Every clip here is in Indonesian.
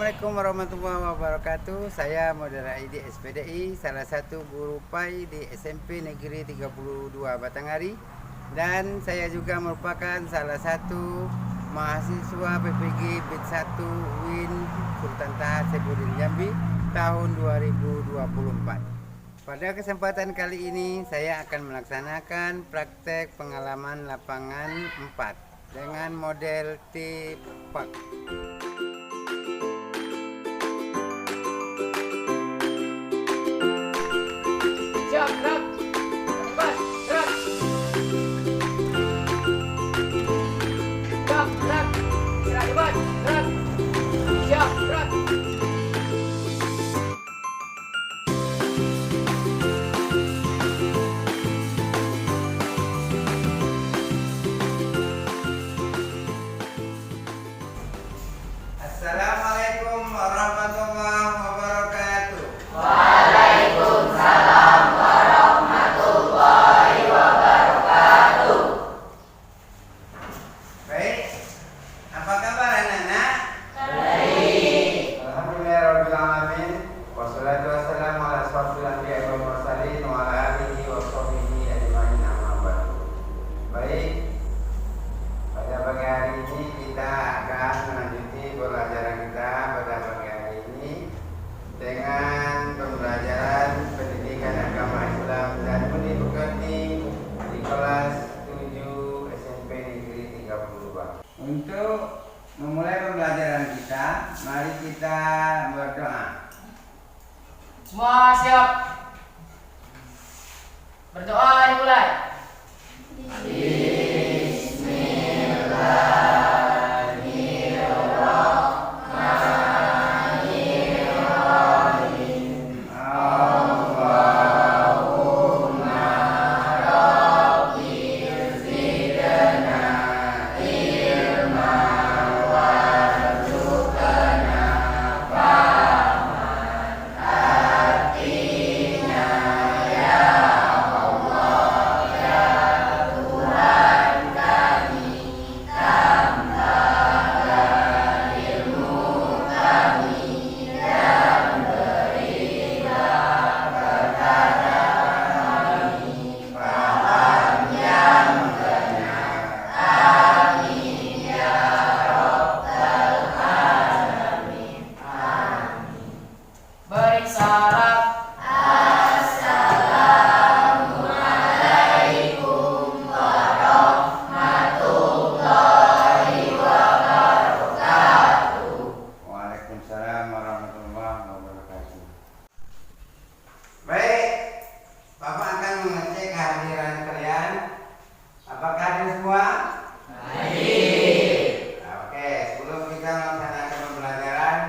Assalamualaikum warahmatullahi wabarakatuh. Saya Modera ID SPDI, salah satu guru PAI di SMP Negeri 32 Batanghari. Dan saya juga merupakan salah satu mahasiswa PPG BIT 1 UIN Sultan Taha Saifuddin Jambi tahun 2024. Pada kesempatan kali ini saya akan melaksanakan praktek pengalaman lapangan 4 dengan model T-Park. Siap, gerak. Bebas, gerak. Siap, gerak. Gerak, bebas, gerak. Siap, gerak. Assalamualaikum warahmatullahi wabarakatuh. Waalaikumsalam warahmatullahi wabarakatuh. Baik, apa kabar anak-anak? Baik. Alhamdulillahirabbil alamin. Wassalatu wassalamu ala asyrofil anbiya'i wal mursalin wa ala alihi wa sahbihi ajmain, amma ba'du. Baik, pada pagi hari ini kita akan melanjuti pembelajaran kita pada pagi hari ini dengan pembelajaran pendidikan agama Islam dan budi pekerti di kelas 7 SMP Negeri 32. Untuk memulai pembelajaran kita, mari kita berdoa. Semua siap. Berdoa dimulai. Beri syarat. Assalamualaikum warahmatullahi wabarakatuh. Waalaikumsalam warahmatullahi wabarakatuh. Baik, Bapak akan mengecek kehadiran kalian. Apakah hadir semua? Baik. Oke, sebelum kita melaksanakan pembelajaran,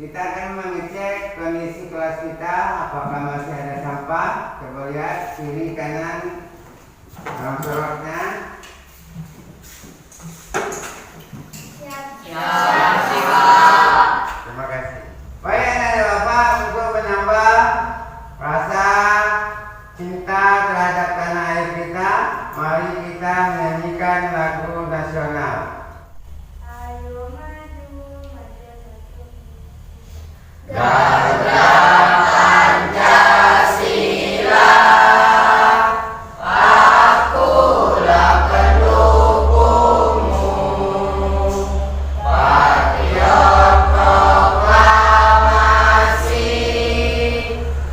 kita akan mengecek kondisi kelas kita. Apakah masih ada sampah? Coba lihat kiri kanan dalam sorotnya. Terima kasih. Baik, anak Bapak, untuk menambah rasa cinta terhadap tanah air kita, mari kita menyanyikan lagu nasional. Ayo maju, maju, maju. Garuda Pancasila, akulah pendukungmu. Patriot proklamasi,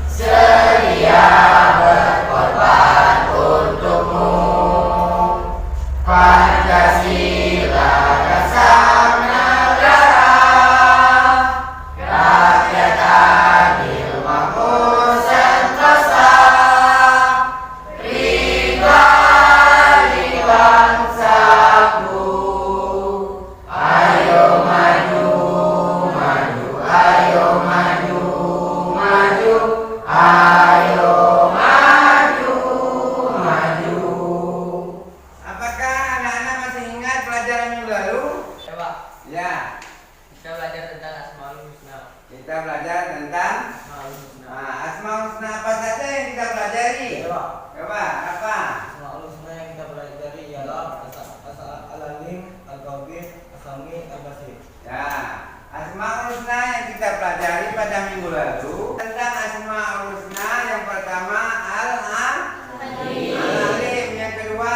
sedia berkorban untukmu. Pancasila dasar negara, rakyat adil makmur sentosa, pribadi bangsaku. Ayo maju, maju, ayo maju, maju, ayo maju, maju. Apakah anak-anak masih ingat pelajaran minggu lalu? Coba. Ya, Kita belajar tentang Asmaul Husna. kita belajar tentang Asmaul Husna. Asmaul Husna. Apa saja yang kita pelajari? Coba. Coba, apa? Asmaul Husna yang kita pelajari ialah Al-Alim, Al-Qabir, As-Sami, Al-Basir. Ya, Asmaul pelajari pada minggu lalu tentang Asmaul Husna. Yang pertama Al-Alim, yang kedua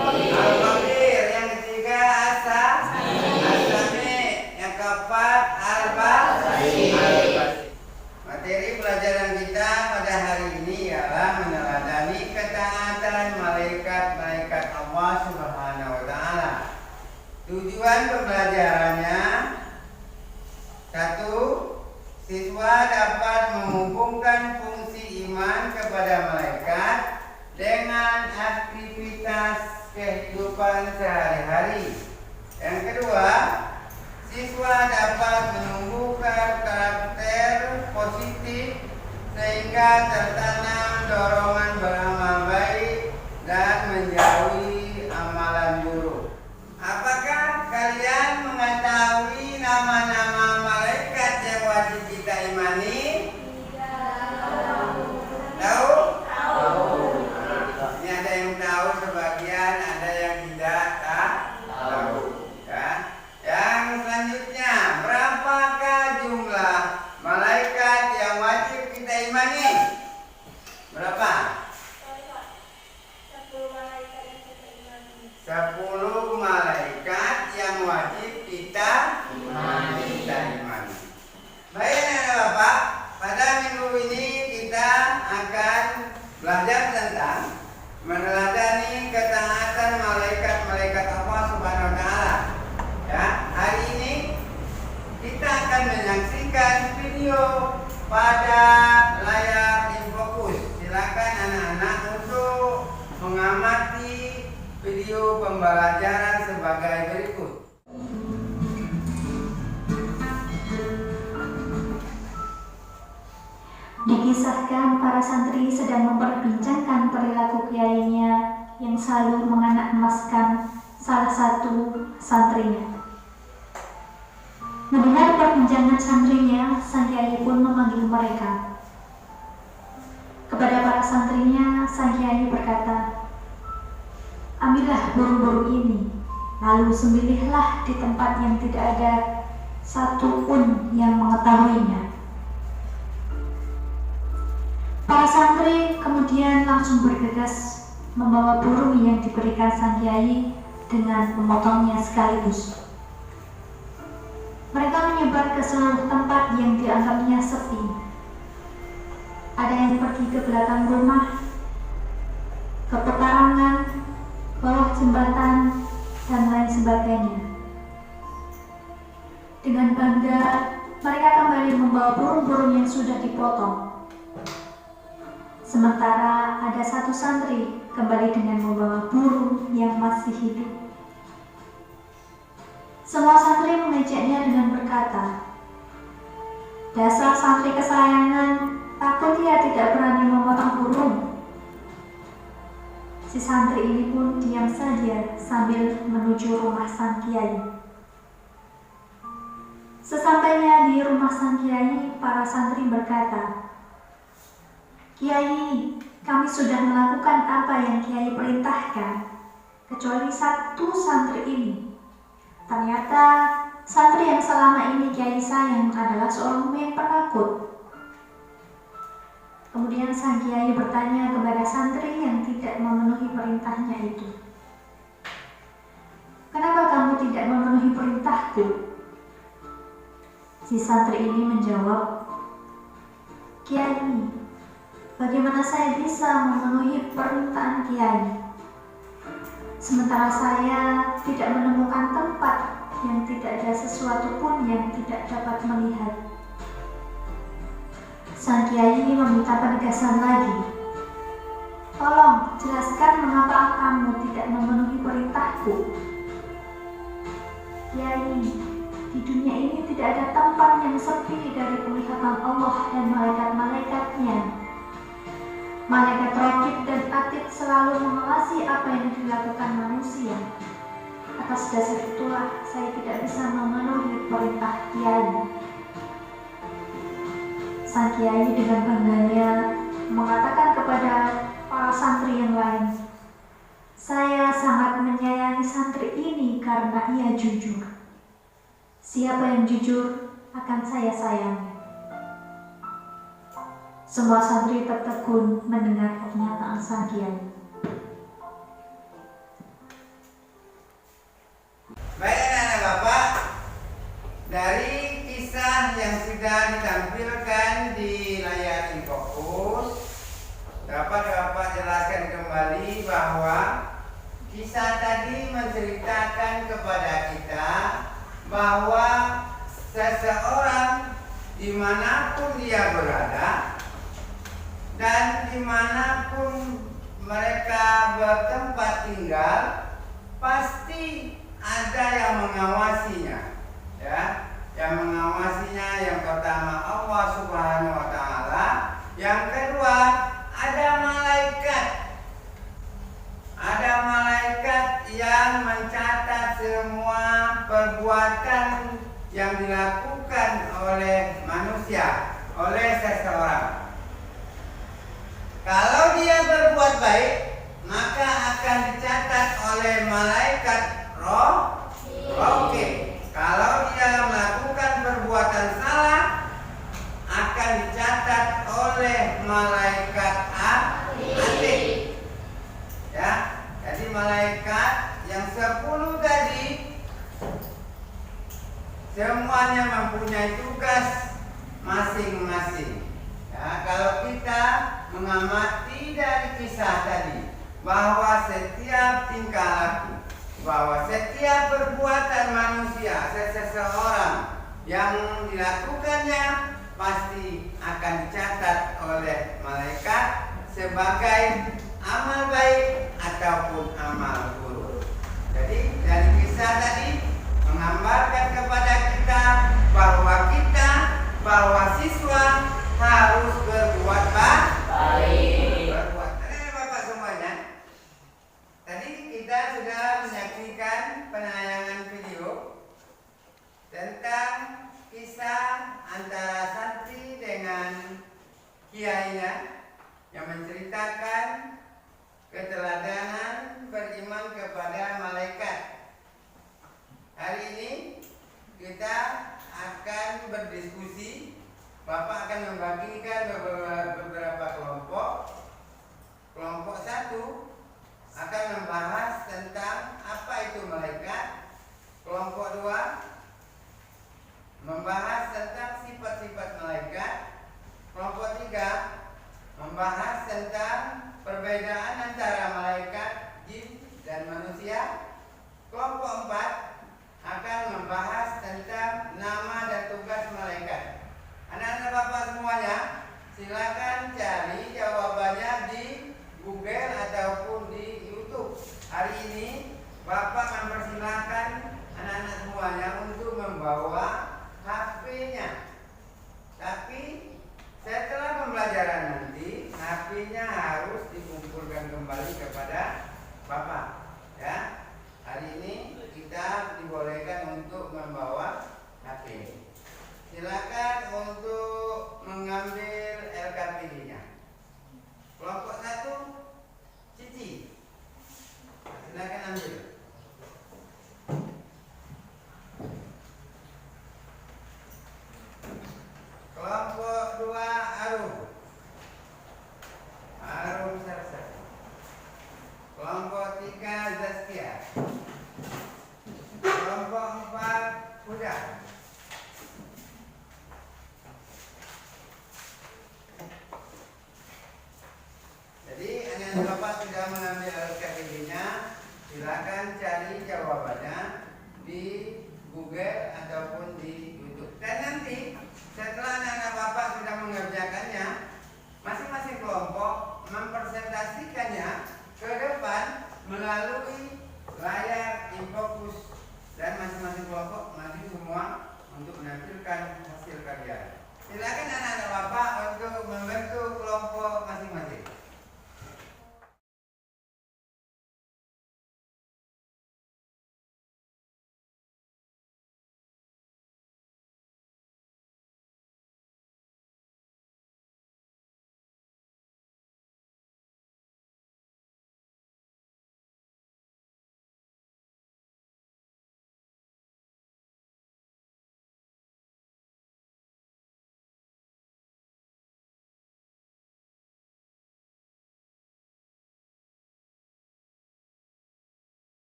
Al-Khabir, yang ketiga As-Sami, yang keempat Al-Basir. Materi pelajaran kita pada hari ini ialah meneladani ketaatan malaikat-malaikat Allah Subhanahu wa Ta'ala. Tujuan pembelajarannya: 1. Siswa dapat menghubungkan fungsi iman kepada malaikat dengan aktivitas kehidupan sehari-hari. Yang kedua, siswa dapat menumbuhkan karakter positif sehingga tertanam dorongan beramal baik dan menjauhi amalan buruk. Apakah kalian mengetahui nama-nama malaikat yang wajib kita imani? Tahu? Ini ada yang tahu sebagian, ada yang tidak tahu. Ya. Yang selanjutnya, berapakah jumlah malaikat yang wajib kita imani? Berapa? 10 malaikat yang wajib kita imani. Baik anak Bapak, pada minggu ini kita akan belajar tentang meneladani ketaatan malaikat-malaikat Allah Subhanahu wa Ta'ala. Ya, hari ini kita akan menyaksikan video pada layar InFocus. Silakan anak-anak untuk mengamati video pembelajaran sebagai berikut. Dikisahkan para santri sedang memperbincangkan perilaku kiainya yang selalu menganak emaskan salah satu santrinya. Mendengar perbincangan santrinya, sang kiai pun memanggil mereka. Kepada para santrinya, sang kiai berkata, "Ambillah burung-burung ini, lalu sembelihlah di tempat yang tidak ada satu pun yang mengetahuinya." Para santri kemudian langsung bergegas membawa burung yang diberikan sang kiai dengan memotongnya sekaligus. Mereka menyebar ke seluruh tempat yang dianggapnya sepi. Ada yang pergi ke belakang rumah, ke pekarangan, bawah jembatan, dan lain sebagainya. Dengan bangga, mereka kembali membawa burung-burung yang sudah dipotong. Sementara ada satu santri kembali dengan membawa burung yang masih hidup. Semua santri mengejeknya dengan berkata, "Dasar santri kesayangan, takut ia tidak berani memotong burung." Si santri ini pun diam saja sambil menuju rumah sang kiai. Sesampainya di rumah sang kiai, para santri berkata, "Kiai, kami sudah melakukan apa yang Kiai perintahkan, kecuali satu santri ini. Ternyata santri yang selama ini Kiai sayang adalah seorang yang penakut." Kemudian sang Kiai bertanya kepada santri yang tidak memenuhi perintahnya itu, "Kenapa kamu tidak memenuhi perintahku?" Si santri ini menjawab, "Kiai, bagaimana saya bisa memenuhi permintaan Kiai, sementara saya tidak menemukan tempat yang tidak ada sesuatu pun yang tidak dapat melihat?" Sang Kiai meminta penegasan lagi, "Tolong jelaskan mengapa kamu tidak memenuhi perintahku." "Kiai, di dunia ini tidak ada tempat yang sepi dari penglihatan Allah dan malaikat-malaikatnya. Malaikat Raqib dan Atid selalu mengawasi apa yang dilakukan manusia. Atas dasar itulah saya tidak bisa memenuhi perintah Kiai." Sang Kiai dengan bangganya mengatakan kepada para santri yang lain, "Saya sangat menyayangi santri ini karena ia jujur. Siapa yang jujur akan saya sayangi. Semua santri tertegun mendengar pernyataan sang kiai. Baik anak-anak Bapak, dari kisah yang sudah ditampilkan di layar Infokus, dapat Bapak jelaskan kembali bahwa kisah tadi menceritakan kepada kita bahwa seseorang dimanapun dia berada dan dimanapun mereka bertempat tinggal, pasti ada yang mengawasinya, ya. Yang mengawasinya yang pertama Allah Subhanahu wa taala, yang kedua ada malaikat. Ada malaikat yang mencatat semua perbuatan yang dilakukan oleh manusia, oleh seseorang. Kalau dia berbuat baik, maka akan dicatat oleh malaikat Raqib. Kalau dia melakukan perbuatan salah, akan dicatat oleh malaikat Atid. Ya, jadi malaikat yang 10 tadi semuanya mempunyai tugas masing-masing. Ya, kalau kita mengamati dari kisah tadi bahwa setiap tingkah laku, bahwa setiap perbuatan manusia seseorang yang dilakukannya pasti akan dicatat oleh malaikat sebagai amal baik ataupun amal buruk. Jadi dari kisah tadi menggambarkan kepada kita bahwa siswa harus berbuat baik. Bapak semuanya, tadi kita sudah menyaksikan penayangan video tentang kisah antara santri dengan kiainya yang menceritakan keteladanan beriman kepada malaikat. Hari ini kita akan berdiskusi. Bapak akan membagikan beberapa kelompok. Kelompok 1 akan membahas tentang apa itu malaikat. Kelompok 2 membahas tentang sifat-sifat malaikat. Kelompok 3 membahas tentang perbedaan antara malaikat, jin, dan manusia. Kelompok 4 akan membahas tentang nama dan tugas malaikat. Anak-anak Bapak semuanya, silakan cari jawabannya di Google ataupun di YouTube. Hari ini Bapak mempersilahkan anak-anak semuanya untuk membawa HP-nya. Tapi setelah pembelajaran nanti, HP-nya harus dikumpulkan kembali kepada Bapak. Ya, hari ini kita dibolehkan untuk membawa HP. Silakan untuk mengambil LKPD-nya. Kelompok 1, Cici. Silakan ambil. Kelompok 2, Arum Sarsa. Kelompok 3, Zaskia. Kelompok 4, Huda. Jadi anak-anak Bapak sudah mengambil LKPD-nya, silakan cari jawabannya di Google ataupun di YouTube. Dan nanti setelah anak-anak Bapak sudah mengerjakannya, masing-masing kelompok mempresentasikannya ke depan melalui layar Infokus, dan masing-masing kelompok maju semua untuk menampilkan hasil karya. Silakan anak-anak Bapak untuk membentuk kelompok masing-masing.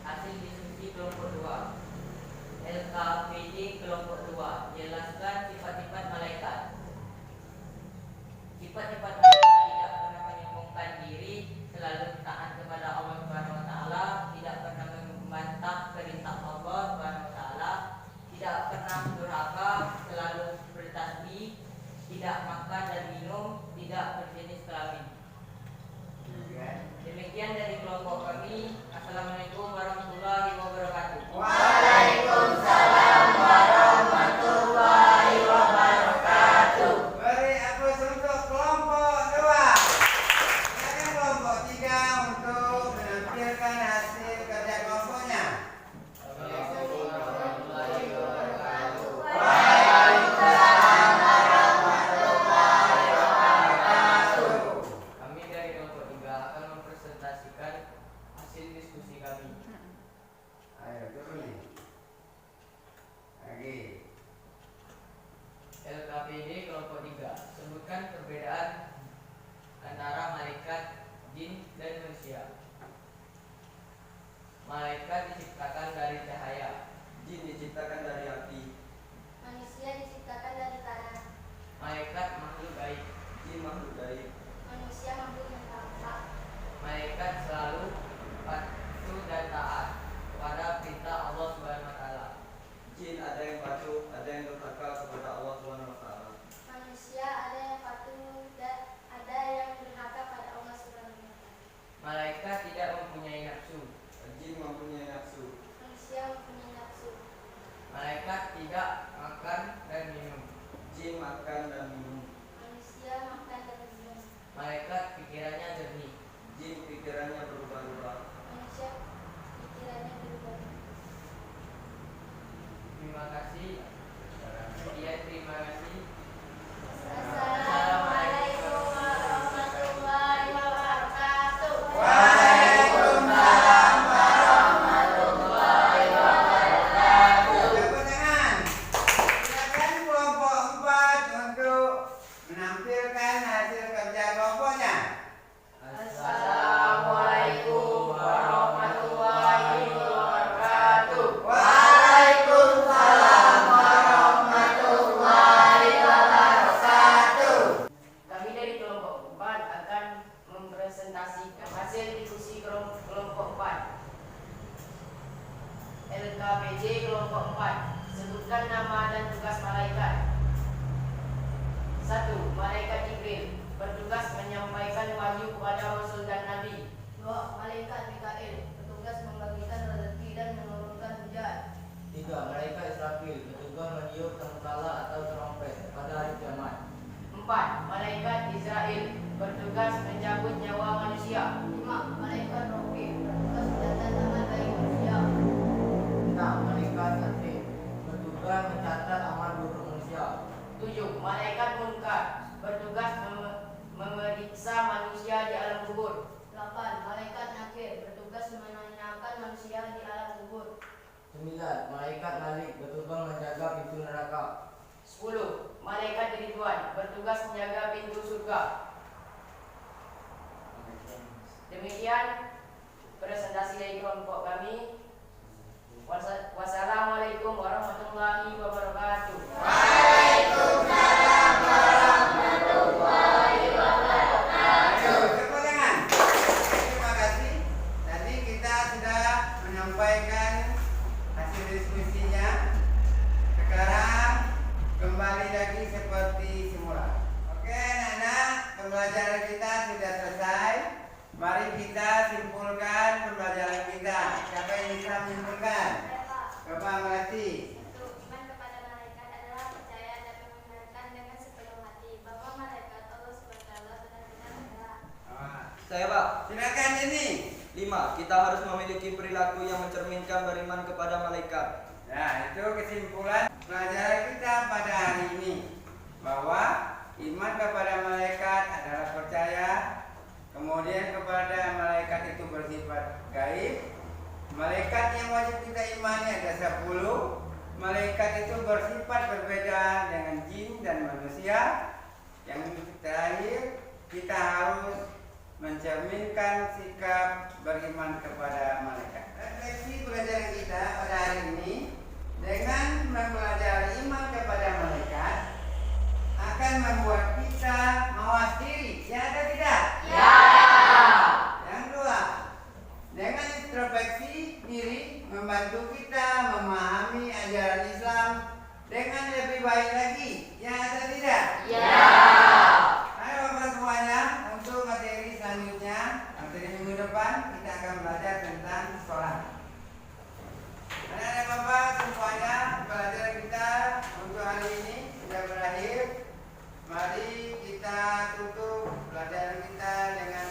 Hasil diskusi kelompok 2. LKPD kelompok 2. Jelaskan sifat-sifat malaikat. Sifat-sifat malaikat tidak pernah menyombongkan diri, selalu taat kepada Allah Subhanahu wa taala, tidak pernah membantah perintah Allah Subhanahu wa taala, tidak pernah durhaka, selalu bertasbih, tidak makan dan minum, tidak berjenis kelamin. Demikian dari kelompok kami. Assalamualaikum warahmatullahi wabarakatuh. Waalaikumsalam warahmatullahi wabarakatuh. Beri aplaus untuk kelompok 2. Silakan kelompok 3 untuk menampilkan hasil kerja kelompoknya. Waalaikumsalam warahmatullahi wabarakatuh. Kami dari kelompok 3 akan mempresentasikan hasil diskusi kami. Ayo turun nih. Lagi. LKPD kelompok 3. Sebutkan perbedaan antara malaikat, jin, dan manusia. Malaikat diciptakan dari cahaya. Jin diciptakan dari api. Manusia diciptakan dari tanah. Malaikat makhluk gaib. Jin makhluk gaib. Manusia makhluk yang tampak. Malaikat selalu patuh dan taat kepada perintah Allah Subhanahu wa taala. Jin ada yang patuh, ada yang durhaka kepada Allah Subhanahu wa taala. Manusia ada yang patuh dan ada yang durhaka pada Allah Subhanahu wa taala. Malaikat tidak mempunyai nafsu. Jin mempunyai nafsu. Manusia mempunyai nafsu. Malaikat tidak makan dan minum. Jin makan dan minum. Manusia makan dan minum. Malaikat pikirannya jernih. Jin pikirannya berubah-ubah. Manusia pikirannya berubah. Terima kasih. Iya, terima kasih. Assalamualaikum warahmatullahi wabarakatuh. Waalaikumsalam warahmatullahi wabarakatuh. Tepuk tangan. Silakan kelompok 4 untuk menampilkan hasil kerja kelompoknya. Assalamualaikum warahmatullahi wabarakatuh. Waalaikumsalam warahmatullahi wabarakatuh. Kami dari kelompok 4 akan mempresentasikan hasil diskusi kelompok 4. LKPJ kelompok 4. Sebutkan nama dan tugas malaikat. 1. Malaikat Jibril bertugas menyampaikan wahyu kepada Rasul dan Nabi. 2. Malaikat Mikail bertugas membagikan rezeki dan menurunkan hujan. 3. Malaikat Israfil bertugas meniup sangkala atau trompet pada hari kiamat. 4. Malaikat Israel bertugas mencabut nyawa manusia. 5. Malaikat Rokib bertugas mencatat amal baik manusia. 6. Malaikat Atid bertugas mencatat amal buruk manusia. 7. Malaikat Munkar bertugas memeriksa manusia di alam kubur. 8. Malaikat Nakir bertugas menanyakan manusia di alam kubur. 9. Malaikat Malik bertugas menjaga pintu neraka. 10. Malaikat Ridwan bertugas menjaga pintu surga. Demikian presentasi dari kelompok kami. Wassalamualaikum warahmatullahi wabarakatuh. Waalaikumsalam warahmatullahi wabarakatuh. Tepuk tangan. Terima kasih. Tadi kita sudah menyampaikan hasil diskusinya. Sekarang kembali lagi seperti semula. Oke, anak-anak, pembelajaran kita sudah selesai. Mari kita simpulkan pembelajaran kita. Siapa yang bisa menyimpulkan? Bapak Melati. 1. Iman kepada malaikat adalah percaya dan membenarkan dengan sepenuh hati bahwa malaikat Allah SWT benar-benar ada. Saya Pak. Silakan ini. 5. Kita harus memiliki perilaku yang mencerminkan beriman kepada malaikat. Nah, itu kesimpulan pelajaran kita pada hari ini, bahwa iman kepada malaikat adalah percaya, kemudian kepada malaikat itu bersifat gaib. Malaikat yang wajib kita imani ada 10. Malaikat itu bersifat berbeda dengan jin dan manusia. Yang terakhir, kita harus mencerminkan sikap beriman kepada malaikat. Refleksi pelajaran kita pada hari ini dengan mempelajari iman kepada malaikat akan membuat kita mawas diri, ya atau tidak? Ya. Yang kedua, dengan introspeksi diri membantu kita memahami ajaran Islam dengan lebih baik lagi, ya atau tidak? Ya. Ayo Bapak semuanya, untuk materi selanjutnya, materi minggu depan kita akan belajar tentang sholat. Anak-anak Bapak semuanya, pelajaran kita untuk hari ini sudah berakhir. Mari kita tutup pelajaran kita dengan